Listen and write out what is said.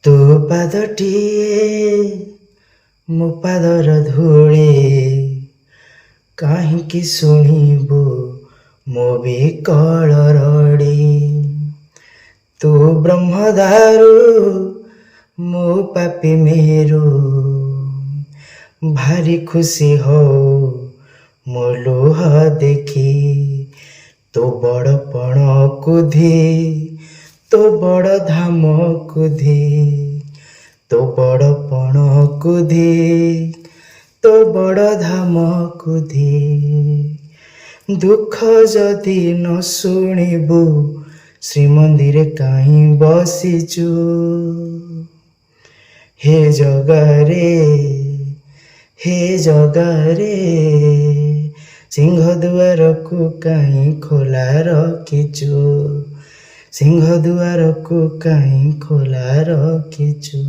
ତୋ ପାଦଟିଏ ମୋ ପାଦର ଧୂଳି, କାହିଁକି ଶୁଣିବୁ ମୋ ବିକଳ ରଡ଼ି। ତୁ ବ୍ରହ୍ମଦାରୁ ମୋ ପାପି ମେରୁ, ଭାରି ଖୁସି ହଉ ମୋ ଲୁହ ଦେଖି। ତୋ ବଡ଼ପଣକୁ ଧି, ତୋ ବଡ଼ ଧାମକୁ ଧି, ତୋ ବଡ଼ପଣକୁ ଧି, ତୋ ବଡ଼ ଧାମକୁ ଧି। ଦୁଃଖ ଯଦି ନ ଶୁଣିବୁ, ଶ୍ରୀମନ୍ଦିରେ କାହିଁ ବସିଛୁ? ହେ ଜଗାରେ, ହେ ଜଗାରେ, ସିଂହଦୁଆରକୁ କାହିଁ ଖୋଲା ରଖିଛୁ? ସିଂହଦୁଆରକୁ କାହିଁ ଖୋଲା ରଖିଛୁ?